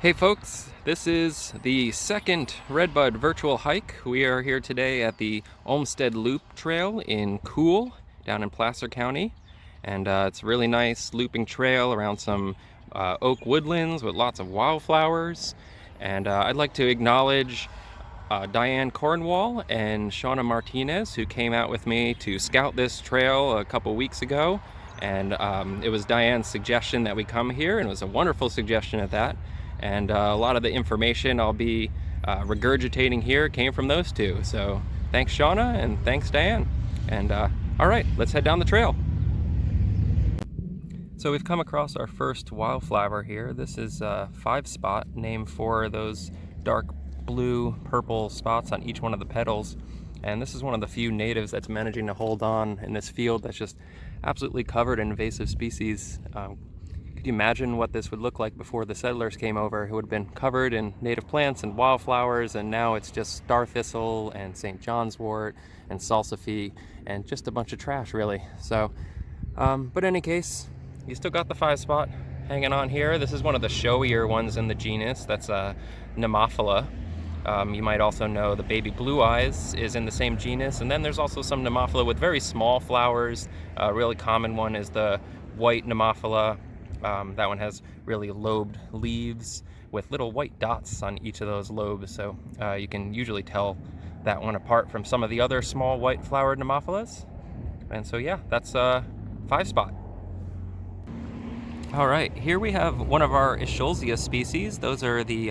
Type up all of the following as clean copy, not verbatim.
Hey folks, this is the second Redbud virtual hike. We are here today at the Olmstead Loop Trail in Cool, down in Placer County. And it's a really nice looping trail around some oak woodlands with lots of wildflowers. And I'd like to acknowledge Diane Cornwall and Shauna Martinez, who came out with me to scout this trail a couple weeks ago. And it was Diane's suggestion that we come here, and it was a wonderful suggestion at that. And a lot of the information I'll be regurgitating here came from those two. So thanks, Shauna, and thanks, Diane. And all right, let's head down the trail. So we've come across our first wildflower here. This is a 5-spot, named for those dark blue purple spots on each one of the petals. And this is one of the few natives that's managing to hold on in this field that's just absolutely covered in invasive species. Could you imagine what this would look like before the settlers came over? It would have been covered in native plants and wildflowers, and now it's just star thistle and St. John's wort and salsify and just a bunch of trash, really. So, but in any case, you still got the 5-spot hanging on here. This is one of the showier ones in the genus. That's Nemophila. You might also know the baby blue eyes is in the same genus, and then there's also some Nemophila with very small flowers. A really common one is the white Nemophila. That one has really lobed leaves with little white dots on each of those lobes, so you can usually tell that one apart from some of the other small white flowered Nemophilas. And so yeah, that's a 5-spot. All right, here we have one of our Escholzia species. Those are the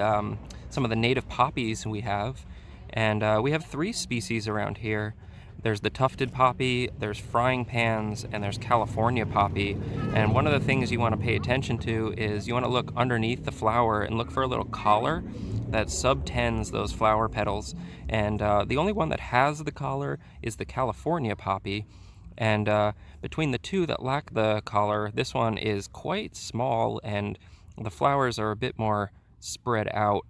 some of the native poppies we have, and we have 3 species around here. There's the tufted poppy, there's frying pans, and there's California poppy. And one of the things you want to pay attention to is you want to look underneath the flower and look for a little collar that subtends those flower petals. And the only one that has the collar is the California poppy. And between the two that lack the collar, this one is quite small, and the flowers are a bit more spread out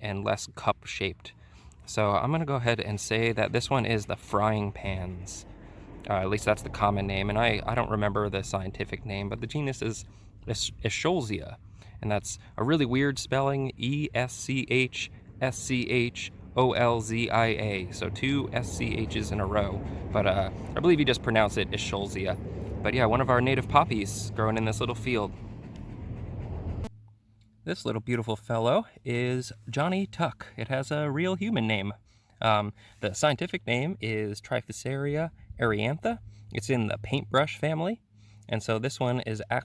and less cup-shaped. So I'm going to go ahead and say that this one is the frying pans. At least that's the common name, and I don't remember the scientific name, but the genus is Escholzia, and that's a really weird spelling, Eschscholzia, so 2 SCHs in a row, but I believe you just pronounce it Escholzia. But yeah, one of our native poppies growing in this little field. This little beautiful fellow is Johnny Tuck. It has a real human name. The scientific name is Triphyceria eriantha. It's in the paintbrush family. And so this one is a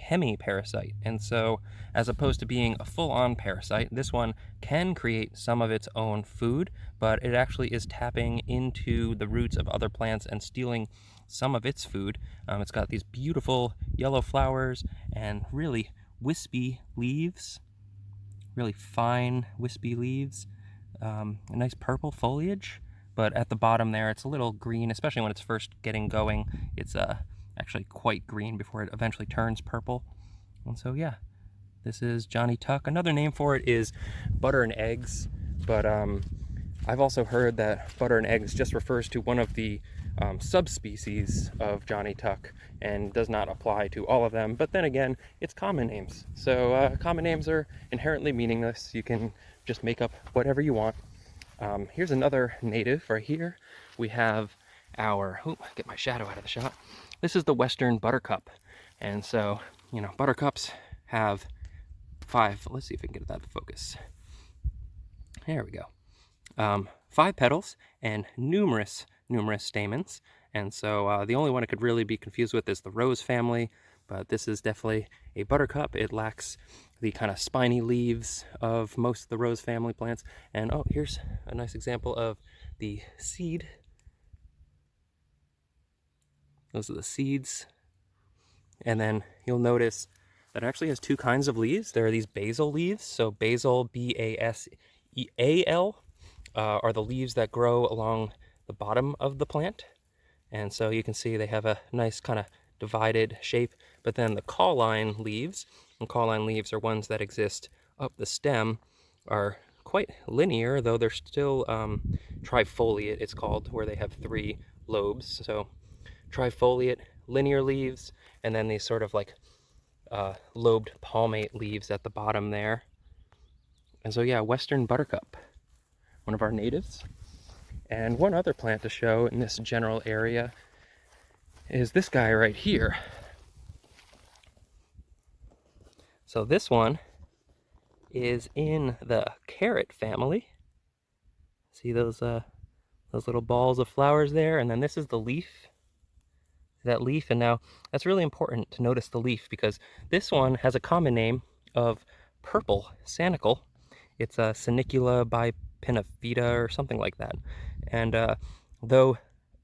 hemiparasite. And so as opposed to being a full-on parasite, this one can create some of its own food, but it actually is tapping into the roots of other plants and stealing some of its food. It's got these beautiful yellow flowers and really wispy leaves, really fine wispy leaves, a nice purple foliage, but at the bottom there it's a little green, especially when it's first getting going. It's actually quite green before it eventually turns purple. And so yeah, this is Johnny Tuck. Another name for it is butter and eggs, but I've also heard that butter and eggs just refers to one of the subspecies of Johnny Tuck and does not apply to all of them. But then again, it's common names. So common names are inherently meaningless. You can just make up whatever you want. Here's another native right here. We have our, get my shadow out of the shot. This is the Western buttercup. And so, you know, buttercups have 5, let's see if we can get that to focus. There we go. 5 petals and numerous stamens. And so the only one it could really be confused with is the rose family, but this is definitely a buttercup. It lacks the kind of spiny leaves of most of the rose family plants. And oh, here's a nice example of the seed. Those are the seeds. And then you'll notice that it actually has 2 kinds of leaves. There are these basal leaves. So basal, B-A-S-E-A-L, are the leaves that grow along the bottom of the plant. And so you can see they have a nice kind of divided shape. But then the cauline leaves, and cauline leaves are ones that exist up the stem, are quite linear, though they're still trifoliate, it's called, where they have 3 lobes. So trifoliate, linear leaves, and then these sort of like lobed palmate leaves at the bottom there. And so yeah, Western Buttercup, one of our natives. And one other plant to show in this general area is this guy right here. So this one is in the carrot family. See those little balls of flowers there? And then this is the leaf. That leaf, and now that's really important to notice the leaf because this one has a common name of purple sanicle. It's a Sanicula bipinnaphida or something like that. And though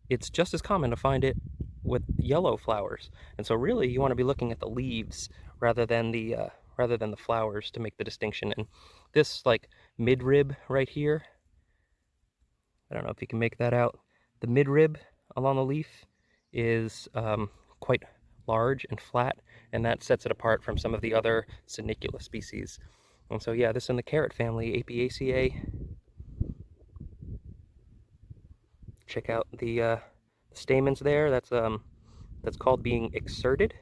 it's just as common to find it with yellow flowers, and so really you want to be looking at the leaves rather than the flowers to make the distinction. And this like midrib right here, I don't know if you can make that out. The midrib along the leaf is quite large and flat, and that sets it apart from some of the other Sanicula species. And so yeah, this in the carrot family, Apiaceae. Check out the stamens there. That's called being exserted.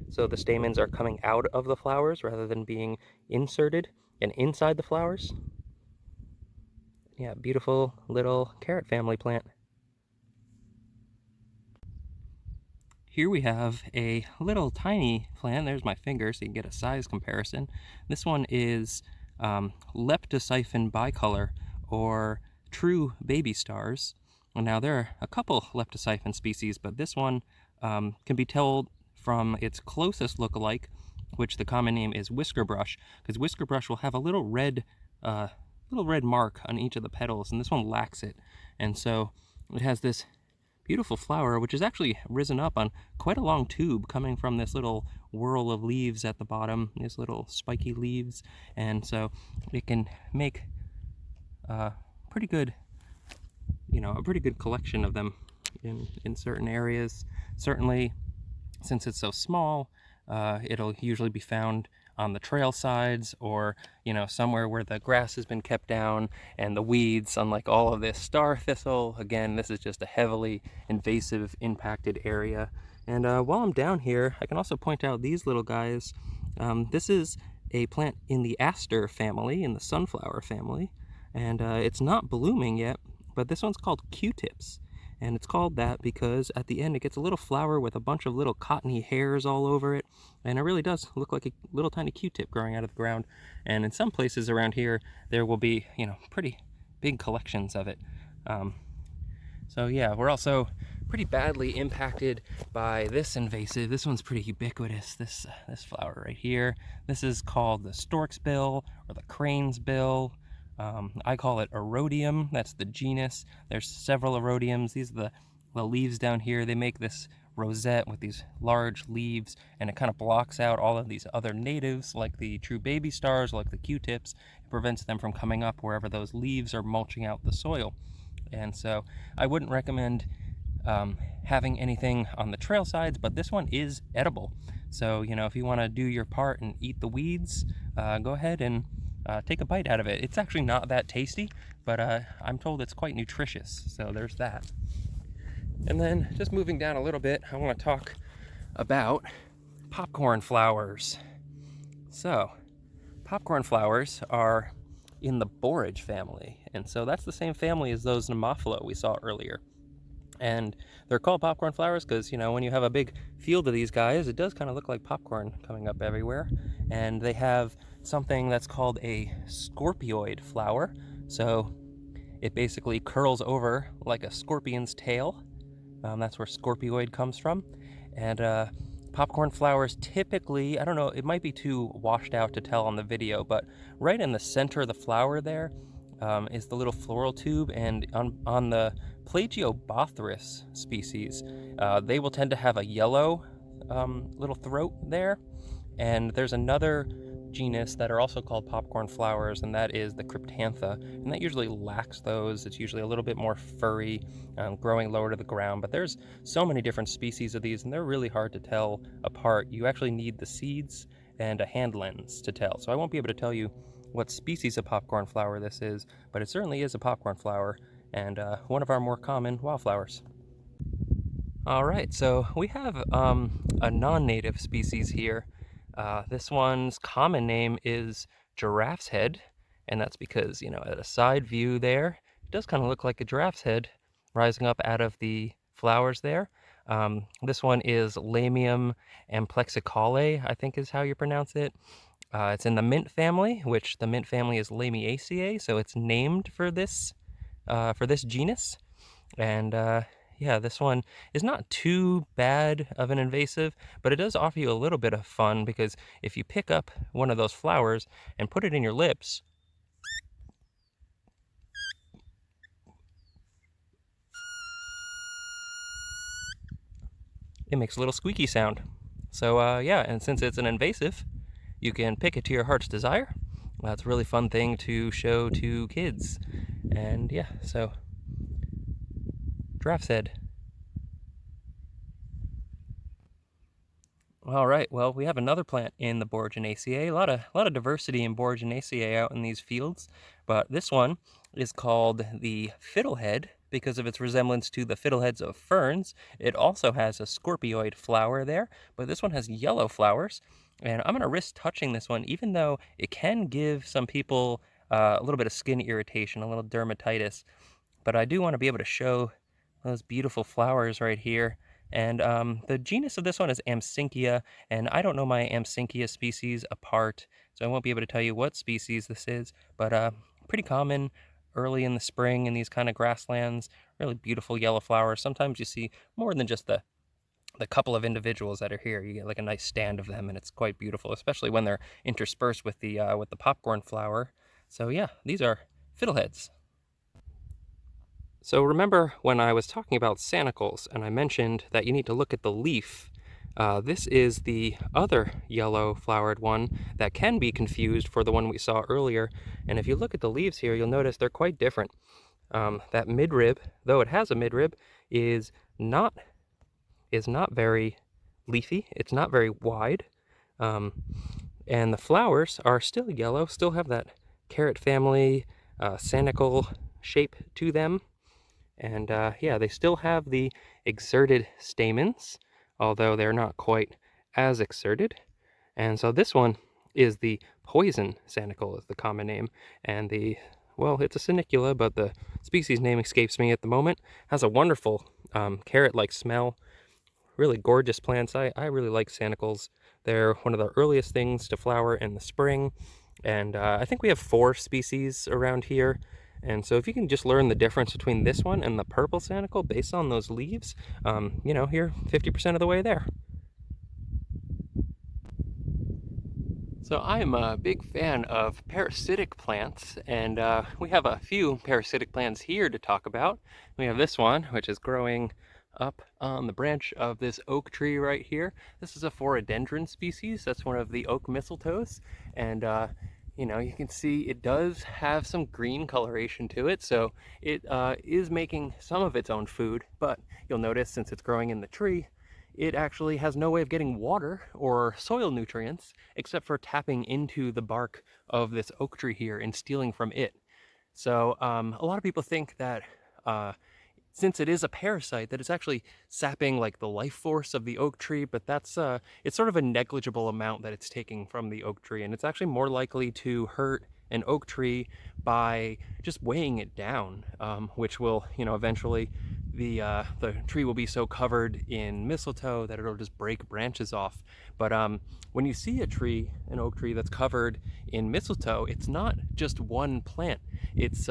So the stamens are coming out of the flowers rather than being inserted and inside the flowers. Yeah, beautiful little carrot family plant. Here we have a little tiny plant. There's my finger so you can get a size comparison. This one is Leptosiphon bicolor, or true baby stars. And now there are a couple Leptosiphon species, but this one can be told from its closest lookalike, which the common name is whiskerbrush, because whiskerbrush will have a little red mark on each of the petals, and this one lacks it. And so it has this beautiful flower, which is actually risen up on quite a long tube coming from this little whorl of leaves at the bottom, these little spiky leaves. And so it can make a pretty good collection of them in certain areas. Certainly, since it's so small, it'll usually be found on the trail sides, or somewhere where the grass has been kept down and the weeds, unlike all of this star thistle. Again, this is just a heavily invasive impacted area. And while I'm down here, I can also point out these little guys. This is a plant in the aster family, in the sunflower family, and it's not blooming yet, but this one's called Q-tips. And it's called that because at the end it gets a little flower with a bunch of little cottony hairs all over it. And it really does look like a little tiny Q-tip growing out of the ground. And in some places around here, there will be, pretty big collections of it. So yeah, we're also pretty badly impacted by this invasive. This one's pretty ubiquitous, this flower right here. This is called the stork's bill or the crane's bill. I call it Erodium. That's the genus. There's several Erodiums. These are the leaves down here. They make this rosette with these large leaves, and it kind of blocks out all of these other natives, like the true baby stars, like the Q-tips. It prevents them from coming up wherever those leaves are mulching out the soil. And so I wouldn't recommend having anything on the trail sides, but this one is edible. So, if you want to do your part and eat the weeds, go ahead and take a bite out of it. It's actually not that tasty, but I'm told it's quite nutritious, so there's that. And then just moving down a little bit, I want to talk about popcorn flowers. So, popcorn flowers are in the borage family, and so that's the same family as those Nemophila we saw earlier. And they're called popcorn flowers because, when you have a big field of these guys, it does kind of look like popcorn coming up everywhere. And they have something that's called a scorpioid flower. So it basically curls over like a scorpion's tail. That's where scorpioid comes from. And popcorn flowers typically, I don't know, it might be too washed out to tell on the video, but right in the center of the flower there is the little floral tube, and on the Plagiobothris species, they will tend to have a yellow little throat there. And there's another genus that are also called popcorn flowers, and that is the Cryptantha, and that usually lacks those. It's usually a little bit more furry, growing lower to the ground, but there's so many different species of these, and they're really hard to tell apart. You actually need the seeds and a hand lens to tell, so I won't be able to tell you what species of popcorn flower this is, but it certainly is a popcorn flower, and one of our more common wildflowers. All right, so we have a non-native species here. This one's common name is giraffe's head, And that's because, at a side view there, it does kind of look like a giraffe's head rising up out of the flowers there. This one is Lamium amplexicale, I think is how you pronounce it. It's in the mint family, which the mint family is Lamiaceae, so it's named for this genus. And yeah, this one is not too bad of an invasive, but it does offer you a little bit of fun because if you pick up one of those flowers and put it in your lips, it makes a little squeaky sound. So yeah, and since it's an invasive, you can pick it to your heart's desire. It's a really fun thing to show to kids. And yeah, so giraffe's head. All right, well, we have another plant in the Boraginaceae. A lot of diversity in Boraginaceae out in these fields, but this one is called the Fiddlehead because of its resemblance to the fiddleheads of ferns. It also has a scorpioid flower there, but this one has yellow flowers, and I'm going to risk touching this one, even though it can give some people a little bit of skin irritation, a little dermatitis, but I do want to be able to show those beautiful flowers right here. And the genus of this one is Amsinkia, and I don't know my Amsinkia species apart, so I won't be able to tell you what species this is, but pretty common early in the spring in these kind of grasslands. Really beautiful yellow flowers. Sometimes you see more than just the couple of individuals that are here. You get like a nice stand of them, and it's quite beautiful, especially when they're interspersed with the popcorn flower. So yeah, these are fiddleheads. So remember when I was talking about sanicles and I mentioned that you need to look at the leaf. This is the other yellow flowered one that can be confused for the one we saw earlier. And if you look at the leaves here, you'll notice they're quite different. That midrib, though it has a midrib, is not very leafy. It's not very wide. And the flowers are still yellow, still have that carrot family sanicle shape to them. And yeah, they still have the exerted stamens, although they're not quite as exerted. And so this one is the poison sanicle is the common name. And well, it's a sanicula, but the species name escapes me at the moment. Has a wonderful carrot-like smell. Really gorgeous plants. I really like sanicles. They're one of the earliest things to flower in the spring. And I think we have 4 species around here. And so if you can just learn the difference between this one and the purple sanicle based on those leaves, you're 50% of the way there. So I am a big fan of parasitic plants, and we have a few parasitic plants here to talk about. We have this one, which is growing up on the branch of this oak tree right here. This is a phorhodendron species. That's one of the oak mistletoes, and you can see it does have some green coloration to it, so it is making some of its own food, but you'll notice since it's growing in the tree, it actually has no way of getting water or soil nutrients except for tapping into the bark of this oak tree here and stealing from it. So a lot of people think that since it is a parasite, that it's actually sapping like the life force of the oak tree, but that's it's sort of a negligible amount that it's taking from the oak tree, and it's actually more likely to hurt an oak tree by just weighing it down, which will, eventually the tree will be so covered in mistletoe that it'll just break branches off. But when you see an oak tree that's covered in mistletoe, it's not just one plant. It's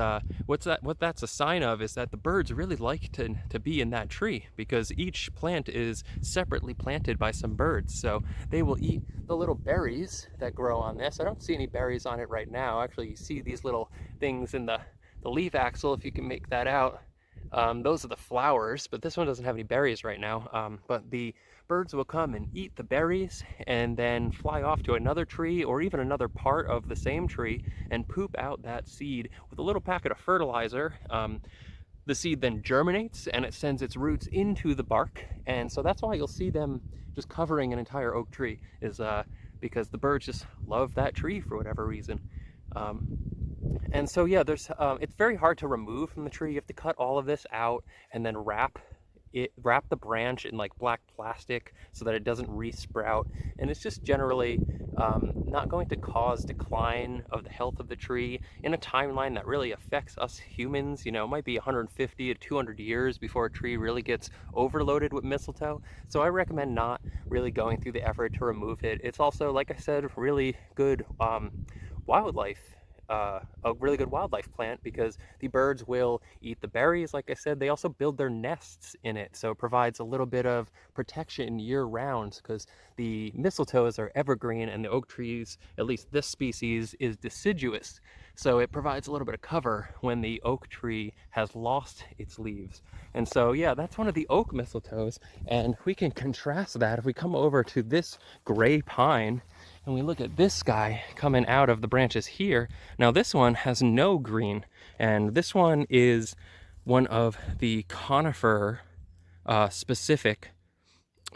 what that's a sign of is that the birds really like to be in that tree, because each plant is separately planted by some birds. So they will eat the little berries that grow on this. I don't see any berries on it right now. Actually, you see these little things in the leaf axil, if you can make that out. Those are the flowers, but this one doesn't have any berries right now. But the birds will come and eat the berries and then fly off to another tree or even another part of the same tree and poop out that seed with a little packet of fertilizer. The seed then germinates and it sends its roots into the bark, and so that's why you'll see them just covering an entire oak tree, is because the birds just love that tree for whatever reason. And so yeah, it's very hard to remove from the tree. You have to cut all of this out and then wrap wrap the branch in like black plastic so that it doesn't resprout, and it's just generally not going to cause decline of the health of the tree in a timeline that really affects us humans. You know, it might be 150 to 200 years before a tree really gets overloaded with mistletoe. So I recommend not really going through the effort to remove it. It's also, like I said, really good wildlife, a really good wildlife plant, because the birds will eat the berries. Like I said, they also build their nests in it, so it provides a little bit of protection year round, because the mistletoes are evergreen and the oak trees, at least this species, is deciduous. So it provides a little bit of cover when the oak tree has lost its leaves. And so, yeah, that's one of the oak mistletoes. And we can contrast that if we come over to this gray pine and we look at this guy coming out of the branches here. Now this one has no green, and this one is one of the conifer specific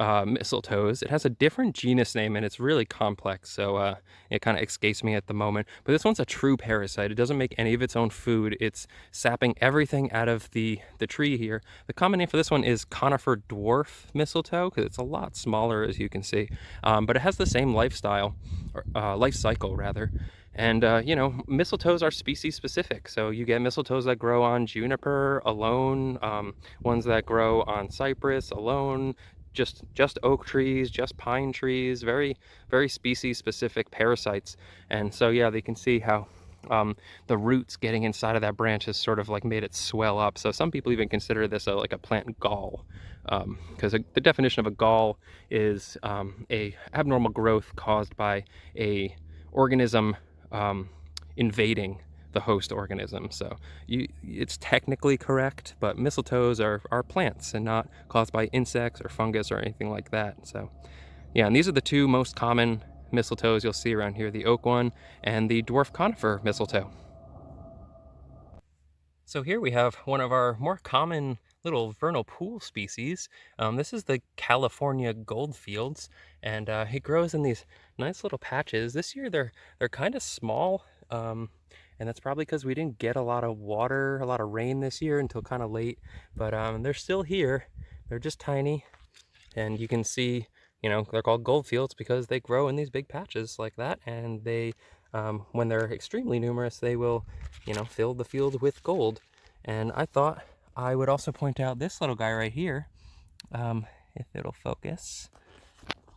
mistletoes. It has a different genus name and it's really complex, so it kind of escapes me at the moment. But this one's a true parasite. It doesn't make any of its own food. It's sapping everything out of the tree here. The common name for this one is conifer dwarf mistletoe, because it's a lot smaller, as you can see, but it has the same lifestyle, or life cycle rather. And you know, mistletoes are species specific, so you get mistletoes that grow on juniper alone, ones that grow on cypress alone, just oak trees, just pine trees, very species specific parasites. And so yeah, they can see how the roots getting inside of that branch has sort of like made it swell up. So some people even consider this like a plant gall, because the definition of a gall is a abnormal growth caused by a organism invading the host organism. So it's technically correct, but mistletoes are plants and not caused by insects or fungus or anything like that. So yeah, and these are the two most common mistletoes you'll see around here, the oak one and the dwarf conifer mistletoe. So here we have one of our more common little vernal pool species. This is the California goldfields, and it grows in these nice little patches. This year they're kind of small, and that's probably because we didn't get a lot of water, a lot of rain this year until kind of late. But they're still here. They're just tiny, and you can see, you know, they're called goldfields because they grow in these big patches like that, and they when they're extremely numerous, they will, you know, fill the field with gold. And I thought I would also point out this little guy right here, if it'll focus.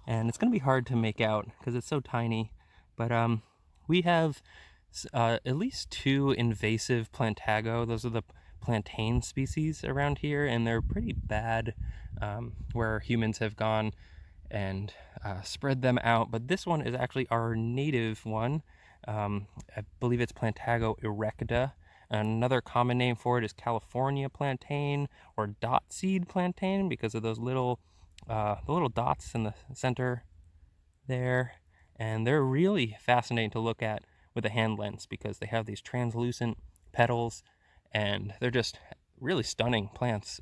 And it's going to be hard to make out because it's so tiny, but we have at least two invasive plantago. Those are the plantain species around here, and they're pretty bad where humans have gone and spread them out. But this one is actually our native one. I believe it's Plantago erecta. Another common name for it is California plantain or dot seed plantain, because of those little the little dots in the center there. And they're really fascinating to look at with a hand lens because they have these translucent petals, and they're just really stunning plants.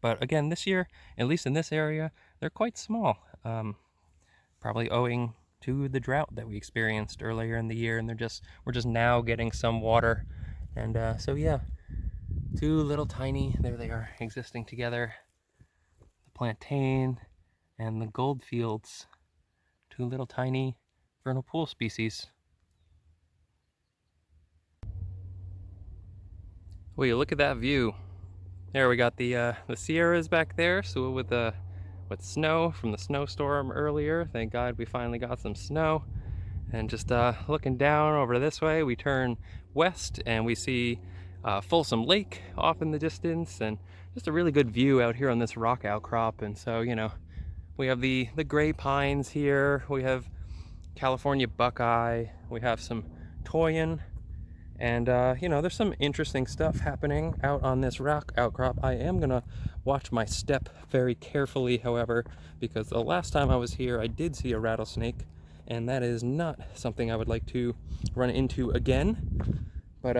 But again, this year, at least in this area, they're quite small, probably owing to the drought that we experienced earlier in the year, and we're just now getting some water. And so yeah, two little tiny, there they are existing together, the plantain and the goldfields, two little tiny vernal pool species. Well, you look at that view. There we got the Sierras back there, so with snow from the snowstorm earlier. Thank God we finally got some snow. And just looking down over this way, we turn west and we see Folsom Lake off in the distance, and just a really good view out here on this rock outcrop. And so, you know, we have the gray pines here, we have California buckeye, we have some toyon, and you know, there's some interesting stuff happening out on this rock outcrop. I am gonna watch my step very carefully, however, because the last time I was here I did see a rattlesnake, and that is not something I would like to run into again. But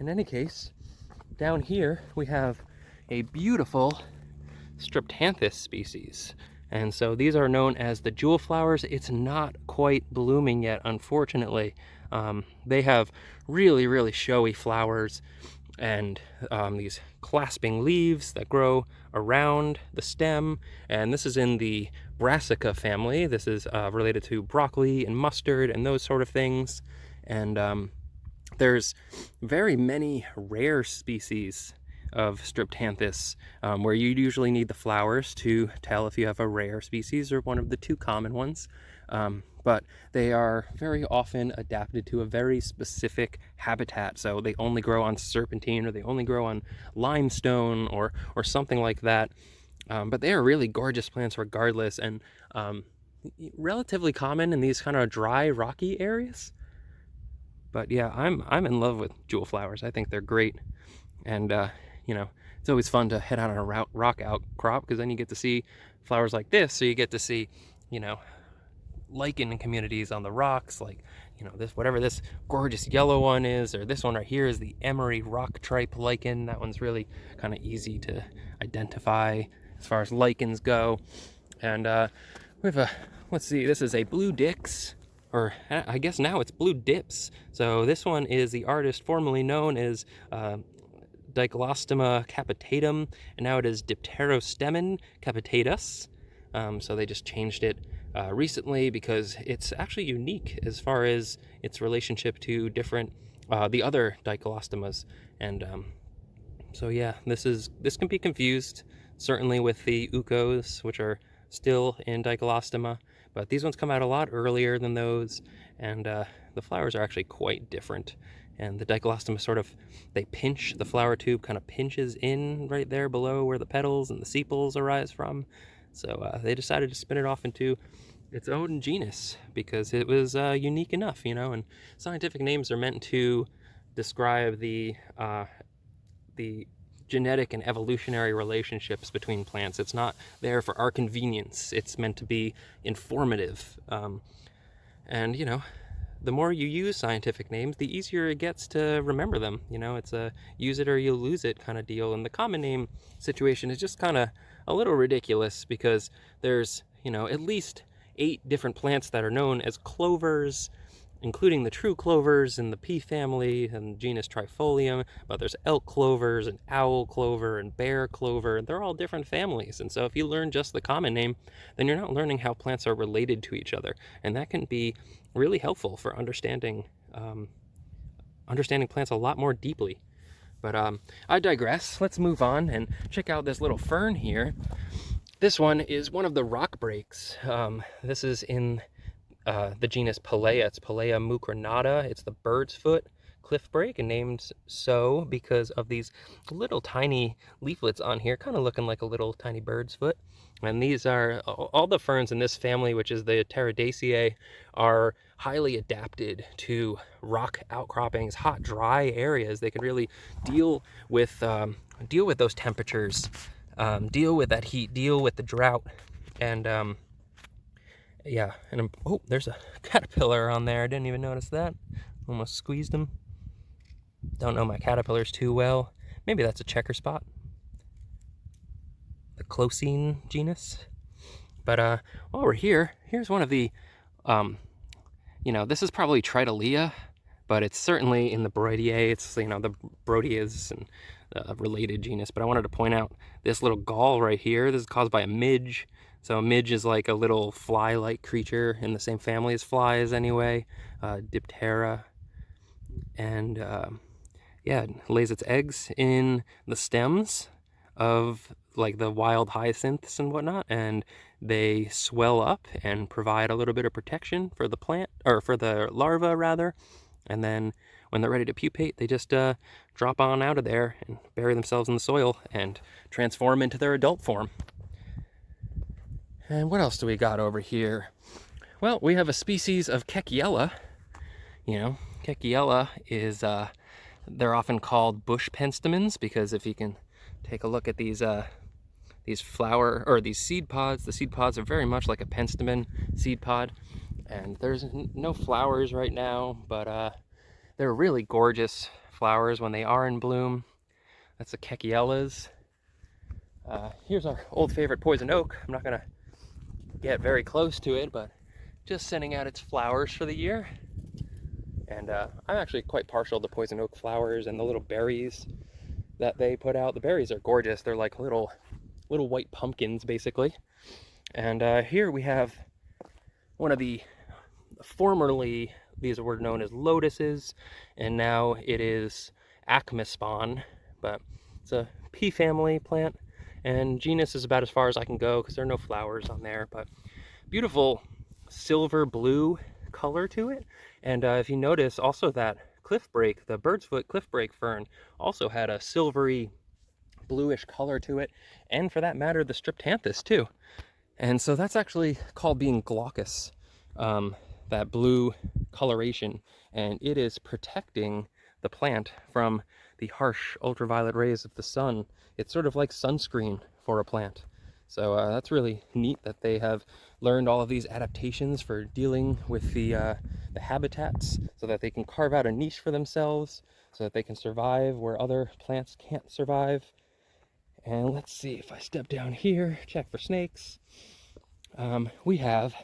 in any case, down here we have a beautiful striptanthus species. And so these are known as the jewel flowers. It's not quite blooming yet, unfortunately. They have really showy flowers, and these clasping leaves that grow around the stem. And this is in the Brassica family. This is related to broccoli and mustard and those sort of things. And there's very many rare species of Streptanthus, where you usually need the flowers to tell if you have a rare species or one of the two common ones. But they are very often adapted to a very specific habitat. So they only grow on serpentine, or they only grow on limestone, or something like that. But they are really gorgeous plants regardless, and relatively common in these kind of dry, rocky areas. But yeah, I'm in love with jewel flowers. I think they're great. And you know, it's always fun to head out on a rock outcrop, because then you get to see flowers like this. So you get to see, you know, lichen communities on the rocks, like, you know, this, whatever this gorgeous yellow one is, or this one right here is the emery rock tripe lichen. That one's really kind of easy to identify as far as lichens go. And we have a, let's see, this is a blue dix, or I guess now it's blue dips. So this one is the artist formerly known as Diclostoma capitatum, and now it is Dipterostemen capitatus. So they just changed it recently, because it's actually unique as far as its relationship to different the other Diclostomas. And so yeah, this can be confused certainly with the Ucos, which are still in Diclostoma, but these ones come out a lot earlier than those, and the flowers are actually quite different. And the Diclostoma sort of, they pinch, the flower tube kind of pinches in right there below where the petals and the sepals arise from. So they decided to spin it off into its own genus because it was unique enough, you know. And scientific names are meant to describe the genetic and evolutionary relationships between plants. It's not there for our convenience. It's meant to be informative. And, you know, the more you use scientific names, the easier it gets to remember them. You know, it's a use it or you lose it kind of deal. And the common name situation is just kind of a little ridiculous, because there's, you know, at least 8 different plants that are known as clovers, including the true clovers in the pea family and genus Trifolium, but there's elk clovers and owl clover and bear clover, and they're all different families. And so if you learn just the common name, then you're not learning how plants are related to each other, and that can be really helpful for understanding plants a lot more deeply. But I digress. Let's move on and check out this little fern here. This one is one of the rock breaks. This is in the genus Pelea. It's Pelea mucronata. It's the bird's foot cliff break, and named so because of these little tiny leaflets on here, kind of looking like a little tiny bird's foot. And these are all the ferns in this family, which is the Pteridaceae, are highly adapted to rock outcroppings, hot, dry areas. They can really deal with those temperatures, deal with that heat, deal with the drought. And yeah, and oh, there's a caterpillar on there. I didn't even notice that. Almost squeezed him. Don't know my caterpillars too well. Maybe that's a checker spot. The Closine genus. But while we're here, here's one of the, you know, this is probably Tritolea, but it's certainly in the Brodiae. It's, you know, the Brodias and related genus. But I wanted to point out this little gall right here. This is caused by a midge. So a midge is like a little fly-like creature in the same family as flies anyway, Diptera. And yeah, it lays its eggs in the stems of like the wild hyacinths and whatnot, and they swell up and provide a little bit of protection for the plant, or for the larva rather. And then when they're ready to pupate, they just drop on out of there and bury themselves in the soil and transform into their adult form. And what else do we got over here? Well, we have a species of Hackelia. You know, Hackelia is, they're often called bush penstemons, because if you can take a look at these flower, or these seed pods, the seed pods are very much like a penstemon seed pod. And there's no flowers right now, but they're really gorgeous flowers when they are in bloom. That's the Hackeelias. Here's our old favorite poison oak. I'm not gonna get very close to it, but just sending out its flowers for the year. And I'm actually quite partial to poison oak flowers and the little berries. that they put out. The berries are gorgeous. They're like little white pumpkins, basically. And here we have one of the formerly, these were known as lotuses, and now it is acmespon, but it's a pea family plant, and genus is about as far as I can go because there are no flowers on there, but beautiful silver blue color to it. And if you notice also that cliff break, the bird's foot cliff break fern also had a silvery bluish color to it, and for that matter the striptanthus too. And so that's actually called being glaucous, that blue coloration, and it is protecting the plant from the harsh ultraviolet rays of the sun. It's sort of like sunscreen for a plant. So that's really neat that they have learned all of these adaptations for dealing with the habitats, so that they can carve out a niche for themselves, so that they can survive where other plants can't survive. And let's see, if I step down here, check for snakes, we have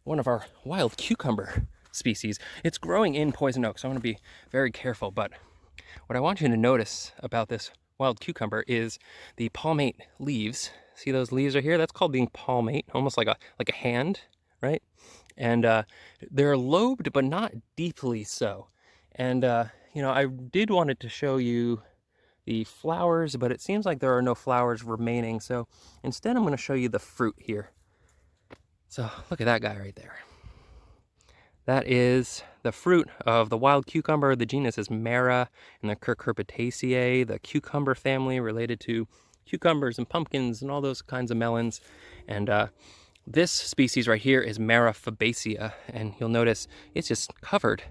one of our wild cucumber species. It's growing in poison oak, so I want to be very careful, but what I want you to notice about this wild cucumber is the palmate leaves. See those leaves right here? That's called being palmate, almost like a hand, right? And they're lobed, but not deeply so. And you know, I did wanted to show you the flowers, but it seems like there are no flowers remaining, so instead I'm going to show you the fruit here. So look at that guy right there. That is the fruit of the wild cucumber. The genus is Mara, and the Cucurbitaceae, the cucumber family related to cucumbers and pumpkins and all those kinds of melons. And this species right here is Mara fabaceae, and you'll notice it's just covered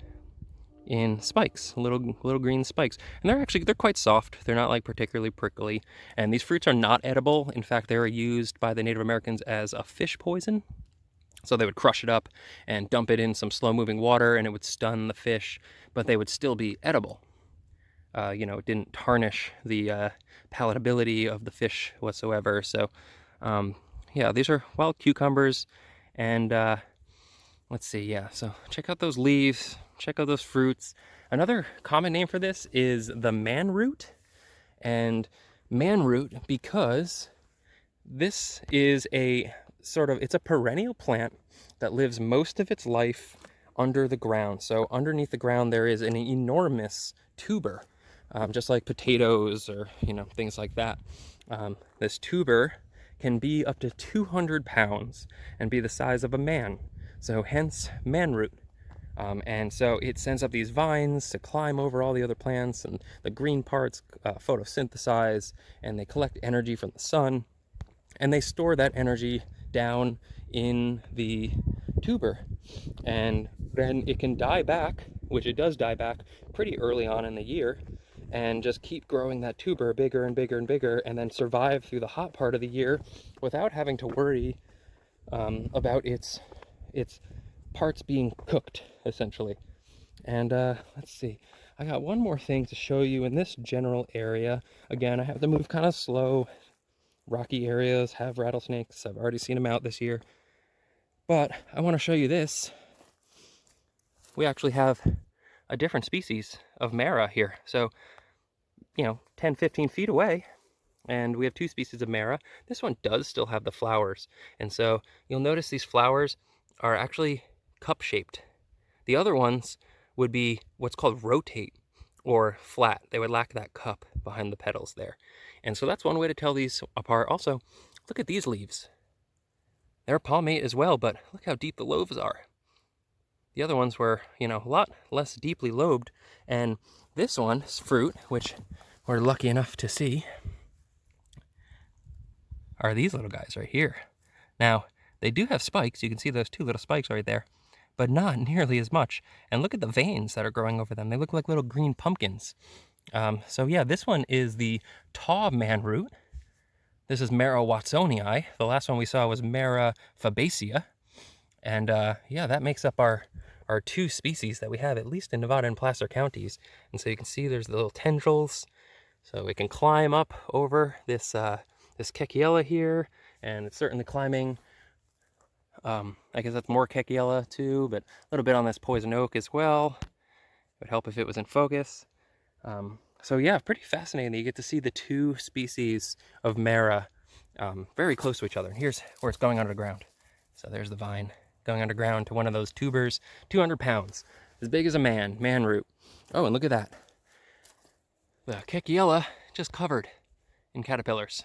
in spikes, little green spikes. And they're quite soft. They're not like particularly prickly. And these fruits are not edible. In fact, they were used by the Native Americans as a fish poison. So they would crush it up and dump it in some slow-moving water, and it would stun the fish, but they would still be edible. You know, it didn't tarnish the palatability of the fish whatsoever. So, yeah, these are wild cucumbers, and let's see, yeah, so check out those leaves, check out those fruits. Another common name for this is the manroot, and manroot because this is it's a perennial plant that lives most of its life under the ground. So underneath the ground there is an enormous tuber, just like potatoes or, you know, things like that. This tuber can be up to 200 pounds and be the size of a man. So hence manroot. And so it sends up these vines to climb over all the other plants, and the green parts photosynthesize, and they collect energy from the sun, and they store that energy down in the tuber, and then it can die back, which it does die back pretty early on in the year, and just keep growing that tuber bigger and bigger and bigger, and then survive through the hot part of the year without having to worry about its parts being cooked, essentially. And let's see, I got one more thing to show you in this general area. Again, I have to move kind of slow. Rocky areas have rattlesnakes. I've already seen them out this year. But I want to show you this. We actually have a different species of Mara here. So, you know, 10, 15 feet away, and we have two species of Mara. This one does still have the flowers. And so you'll notice these flowers are actually cup-shaped. The other ones would be what's called rotate or flat. They would lack that cup behind the petals there. And so that's one way to tell these apart. Also, look at these leaves. They're palmate as well, but look how deep the lobes are. The other ones were, you know, a lot less deeply lobed. And this one's fruit, which we're lucky enough to see, are these little guys right here. Now, they do have spikes. You can see those two little spikes right there, but not nearly as much. And look at the veins that are growing over them. They look like little green pumpkins. So yeah, this one is the taw manroot. This is Mara watsonii. The last one we saw was Mara fabaceae. And yeah, that makes up our two species that we have, at least in Nevada and Placer counties. And so you can see there's the little tendrils. So it can climb up over this Hackelia here, and it's certainly climbing. I guess that's more Hackelia too, but a little bit on this poison oak as well. It would help if it was in focus. So yeah, pretty fascinating. You get to see the two species of Mara very close to each other. And here's where it's going underground. So there's the vine going underground to one of those tubers, 200 pounds, as big as a man root. Oh, and look at that. The Hackelia just covered in caterpillars.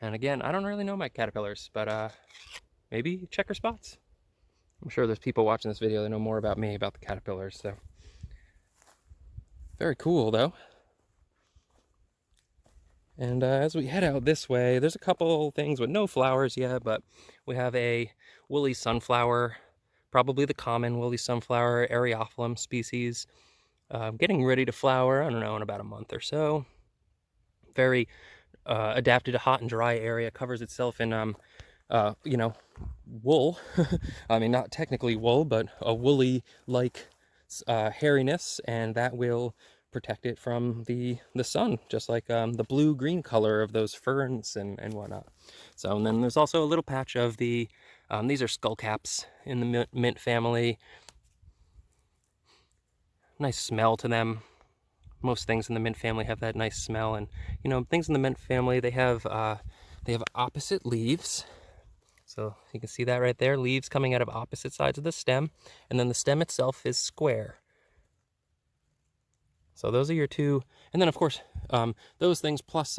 And again, I don't really know my caterpillars, but maybe checker spots. I'm sure there's people watching this video that know more about me about the caterpillars, so. Very cool, though. And as we head out this way, there's a couple things with no flowers yet, but we have a woolly sunflower, probably the common woolly sunflower, Eriophyllum species, getting ready to flower, I don't know, in about a month or so. Very adapted to hot and dry area, covers itself in, you know, wool. I mean, not technically wool, but a woolly-like hairiness, and that will protect it from the sun, just like the blue-green color of those ferns and whatnot. So, and then there's also a little patch of the, these are skullcaps in the mint family. Nice smell to them. Most things in the mint family have that nice smell, and you know, things in the mint family, they have opposite leaves. So you can see that right there, leaves coming out of opposite sides of the stem, and then the stem itself is square. So those are your two, and then of course those things plus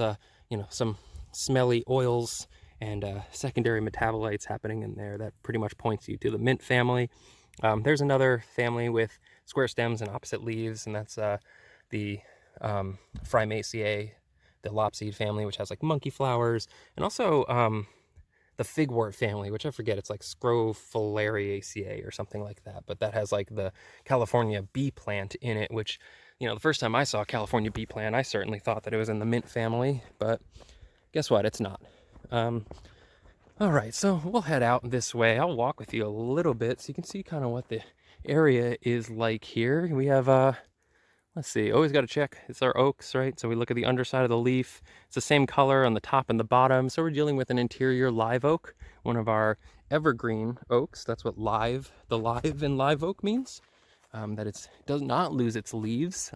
you know, some smelly oils and secondary metabolites happening in there that pretty much points you to the mint family. There's another family with square stems and opposite leaves, and that's the Phrymaceae, the lopseed family, which has like monkey flowers, and also the figwort family, which I forget, it's like Scrophulariaceae or something like that, but that has like the California bee plant in it, which, you know, the first time I saw California bee plant, I certainly thought that it was in the mint family, but guess what, it's not. All right, so we'll head out this way. I'll walk with you a little bit so you can see kind of what the area is like here. We have let's see, always got to check, it's our oaks, right? So we look at the underside of the leaf. It's the same color on the top and the bottom. So we're dealing with an interior live oak, one of our evergreen oaks. That's what the live in live oak means, that it does not lose its leaves,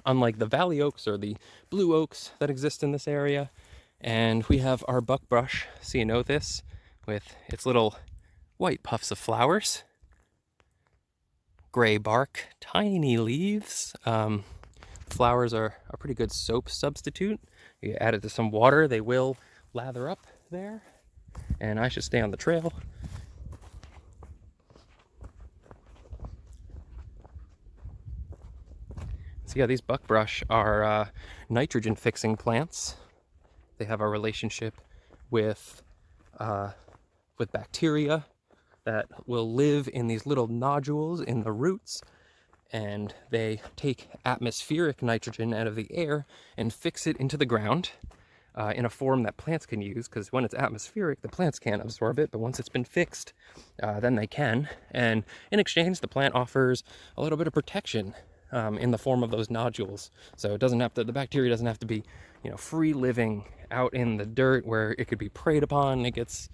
unlike the valley oaks or the blue oaks that exist in this area. And we have our buckbrush cnps with its little white puffs of flowers. Gray bark, tiny leaves. Flowers are a pretty good soap substitute. You add it to some water, they will lather up there. And I should stay on the trail. So yeah, these buckbrush are nitrogen fixing plants. They have a relationship with bacteria that will live in these little nodules in the roots, and they take atmospheric nitrogen out of the air and fix it into the ground in a form that plants can use, because when it's atmospheric, the plants can't absorb it, but once it's been fixed, then they can. And in exchange, the plant offers a little bit of protection in the form of those nodules. So it doesn't have to, the bacteria doesn't have to be, you know, free living out in the dirt where it could be preyed upon. It gets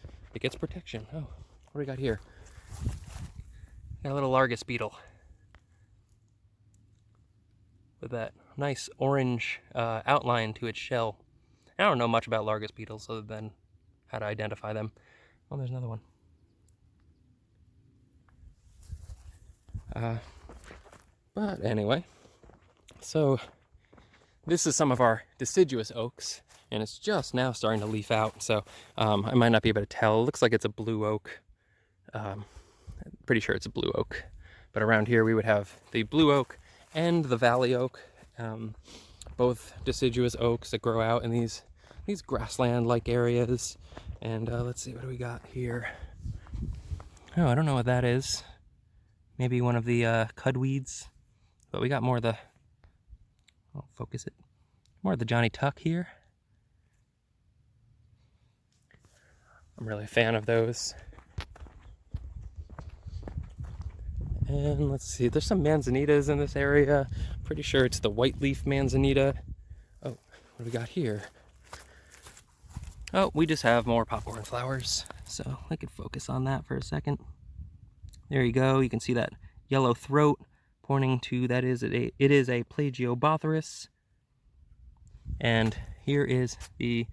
protection. Oh, what do we got here? Got a little Largus beetle with that nice orange outline to its shell. I don't know much about Largus beetles other than how to identify them. Oh, there's another one. But anyway, so this is some of our deciduous oaks, and it's just now starting to leaf out, so I might not be able to tell. It looks like it's a blue oak. Pretty sure it's a blue oak. But around here we would have the blue oak and the valley oak, both deciduous oaks that grow out in these grassland-like areas. And let's see, what do we got here? Oh, I don't know what that is. Maybe one of the cudweeds. But we got more of the, I'll focus it, more of the Johnny Tuck here. I'm really a fan of those. And let's see, there's some manzanitas in this area. Pretty sure it's the white leaf manzanita. Oh, what do we got here? Oh, we just have more popcorn flowers. So I could focus on that for a second. There you go. You can see that yellow throat pointing to that it is a Plagiobothus. And here is the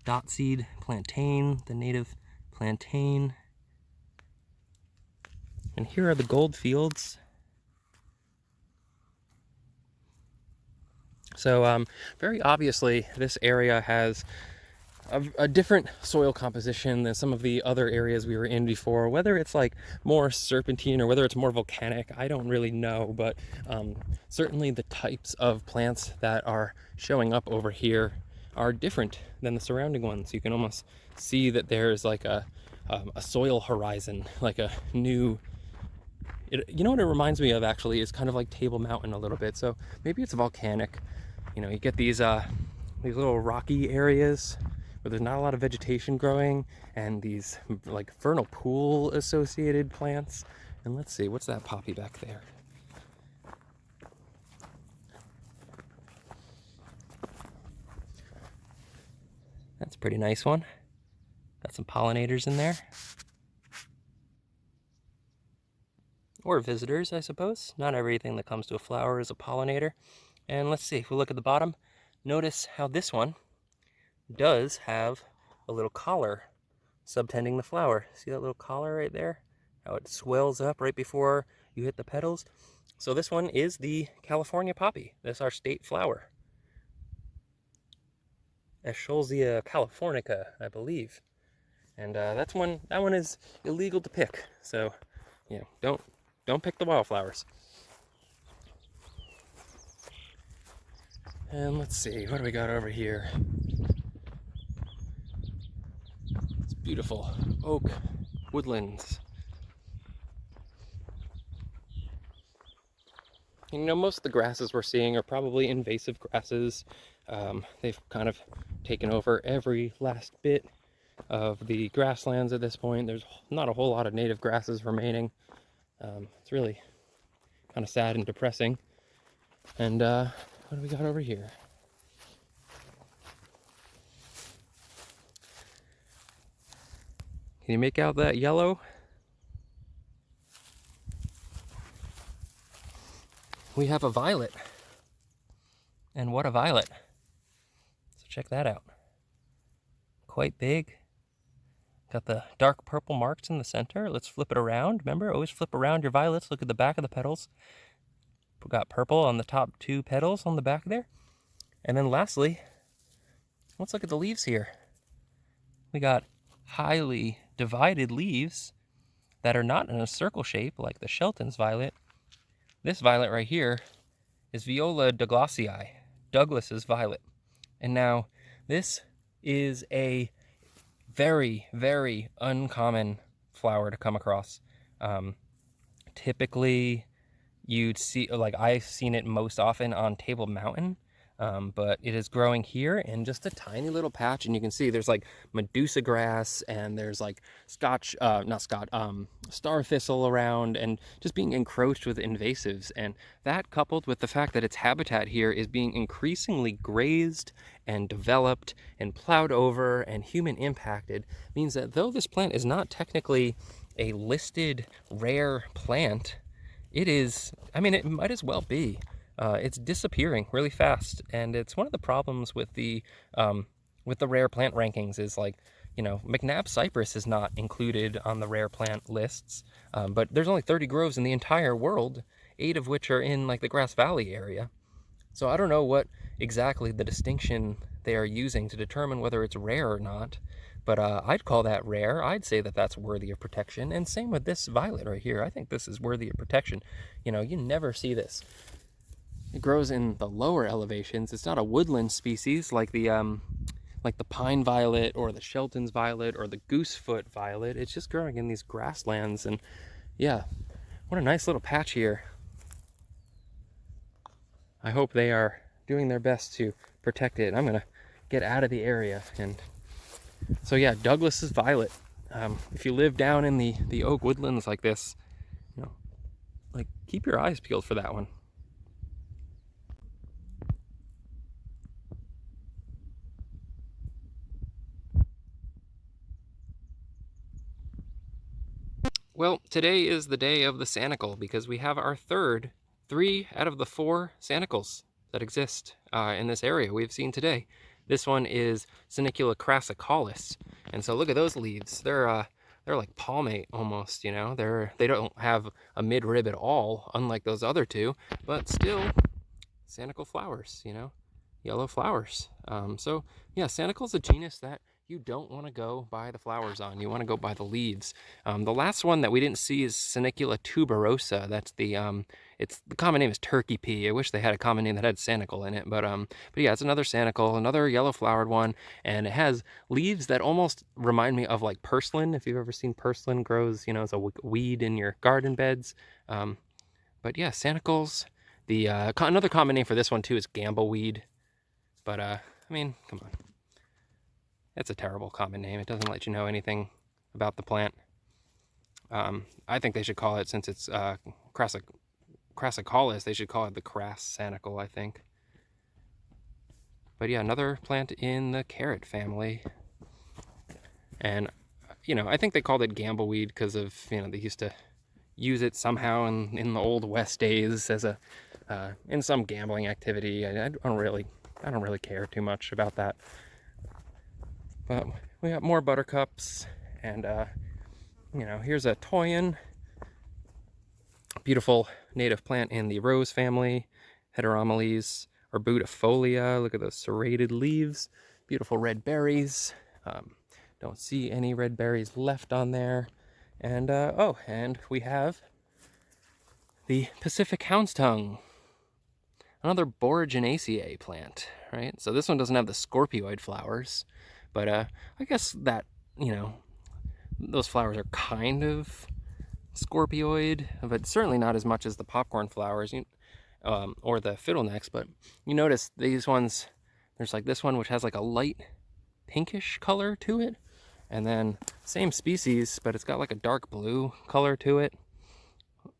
dot seed plantain, the native plantain. And here are the gold fields. So very obviously this area has a different soil composition than some of the other areas we were in before. Whether it's like more serpentine or whether it's more volcanic, I don't really know, but certainly the types of plants that are showing up over here are different than the surrounding ones. You can almost see that there's like a soil horizon, like a new, you know what it reminds me of actually is kind of like Table Mountain a little bit. So maybe it's volcanic. You know, you get these little rocky areas where there's not a lot of vegetation growing, and these like vernal pool associated plants. And let's see, what's that poppy back there? That's a pretty nice one. Got some pollinators in there. Or visitors, I suppose. Not everything that comes to a flower is a pollinator. And let's see, if we look at the bottom, notice how this one does have a little collar subtending the flower. See that little collar right there? How it swells up right before you hit the petals. So this one is the California poppy. That's our state flower. Eschscholzia californica, I believe. And that one is illegal to pick. So, you know, don't pick the wildflowers. And let's see, what do we got over here? It's beautiful oak woodlands. You know, most of the grasses we're seeing are probably invasive grasses. They've kind of taken over every last bit of the grasslands at this point. There's not a whole lot of native grasses remaining. It's really kind of sad and depressing. And what do we got over here? Can you make out that yellow? We have a violet. And what a violet. So check that out. Quite big. Got the dark purple marks in the center. Let's flip it around. Remember, always flip around your violets. Look at the back of the petals. We got purple on the top two petals on the back there. And then lastly, let's look at the leaves here. We got highly divided leaves that are not in a circle shape like the Shelton's violet. This violet right here is Viola de glossyii, Douglas's violet. And now this is a very, very uncommon flower to come across. Typically you'd see, like I've seen it most often on Table Mountain, but it is growing here in just a tiny little patch, and you can see there's like Medusa grass and there's like star thistle around, and just being encroached with invasives. And that, coupled with the fact that its habitat here is being increasingly grazed and developed and plowed over and human impacted, means that though this plant is not technically a listed rare plant, it is, I mean, it might as well be. It's disappearing really fast, and it's one of the problems with the rare plant rankings is, like, you know, McNabb cypress is not included on the rare plant lists, but there's only 30 groves in the entire world, 8 of which are in like the Grass Valley area. So I don't know what exactly the distinction they are using to determine whether it's rare or not, but I'd call that rare. I'd say that that's worthy of protection, and same with this violet right here. I think this is worthy of protection. You know, you never see this. It grows in the lower elevations. It's not a woodland species like the pine violet or the Shelton's violet or the goosefoot violet. It's just growing in these grasslands, and yeah, what a nice little patch here. I hope they are doing their best to protect it. I'm gonna get out of the area. And so yeah, Douglas's violet. If you live down in the oak woodlands like this, you know, like, keep your eyes peeled for that one. Well, today is the day of the Sanicle because we have our third 3 out of the 4 Sanicles that exist in this area we've seen today. This one is Sanicula crassicalis, and so look at those leaves. They're like palmate almost, you know. They don't have a midrib at all, unlike those other two, but still Sanicle flowers, you know, yellow flowers. So yeah, Sanicle is a genus that you don't want to go buy the flowers on. You want to go buy the leaves. The last one that we didn't see is Sanicula tuberosa. That's the the common name is turkey pea. I wish they had a common name that had Sanicle in it, but yeah, it's another Sanicle, another yellow flowered one, and it has leaves that almost remind me of like purslane. If you've ever seen purslane grows, you know, as a weed in your garden beds. But yeah, Sanicles. The another common name for this one too is gambleweed, but I mean, come on. It's a terrible common name. It doesn't let you know anything about the plant. I think they should call it, since it's crassicalis, they should call it the crass sanicle, I think. But yeah, another plant in the carrot family. And, you know, I think they called it gambleweed because of, you know, they used to use it somehow in the old West days as a, in some gambling activity. I don't really care too much about that. But we got more buttercups, and you know, here's a toyin, beautiful native plant in the rose family, heteromeles arbudifolia. Look at those serrated leaves, beautiful red berries. Don't see any red berries left on there. And oh, and we have the Pacific hound's tongue, another Boraginaceae plant, right? So this one doesn't have the scorpioid flowers, but I guess that, you know, those flowers are kind of scorpioid, but certainly not as much as the popcorn flowers, or the fiddlenecks. But you notice these ones, there's like this one which has like a light pinkish color to it, and then same species, but it's got like a dark blue color to it.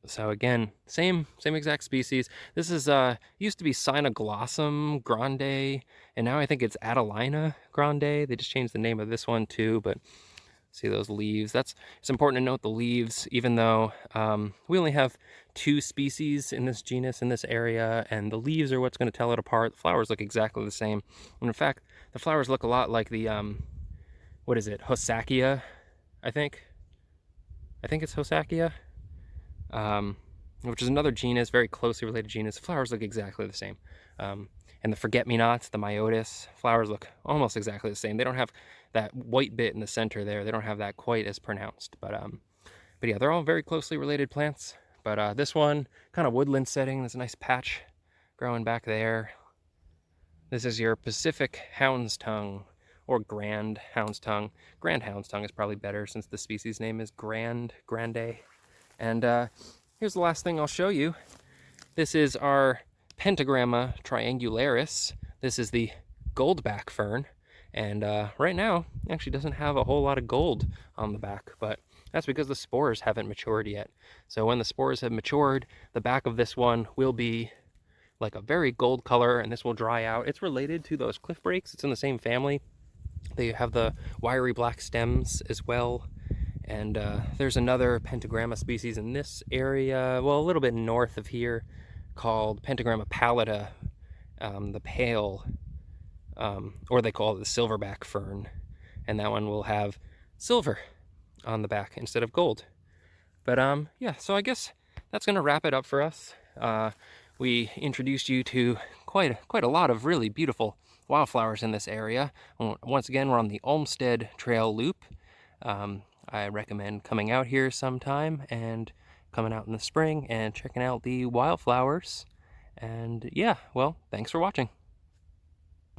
So again, same exact species. This is used to be Cynoglossum grande, and now I think it's Adelina grande. They just changed the name of this one too, but see those leaves. It's important to note the leaves, even though we only have 2 species in this genus in this area, and the leaves are what's going to tell it apart. The flowers look exactly the same, and in fact, the flowers look a lot like the what is it, Hosackia? I think it's Hosackia. Which is another genus, very closely related genus. Flowers look exactly the same. And the forget-me-nots, the myotis, flowers look almost exactly the same. They don't have that white bit in the center there. They don't have that quite as pronounced. But yeah, they're all very closely related plants. But this one, kind of woodland setting. There's a nice patch growing back there. This is your Pacific hound's tongue, or grand hound's tongue. Grand hound's tongue is probably better since the species name is grande. And here's the last thing I'll show you. This is our Pentagramma triangularis. This is the goldback fern. And right now, it actually doesn't have a whole lot of gold on the back, but that's because the spores haven't matured yet. So when the spores have matured, the back of this one will be like a very gold color, and this will dry out. It's related to those cliff breaks. It's in the same family. They have the wiry black stems as well. And there's another Pentagramma species in this area, well, a little bit north of here, called Pentagramma pallida, the pale, or they call it the silverback fern. And that one will have silver on the back instead of gold. But yeah, so I guess that's going to wrap it up for us. We introduced you to quite a lot of really beautiful wildflowers in this area. Once again, we're on the Olmstead Trail loop. I recommend coming out here sometime and coming out in the spring and checking out the wildflowers. And yeah, well, thanks for watching.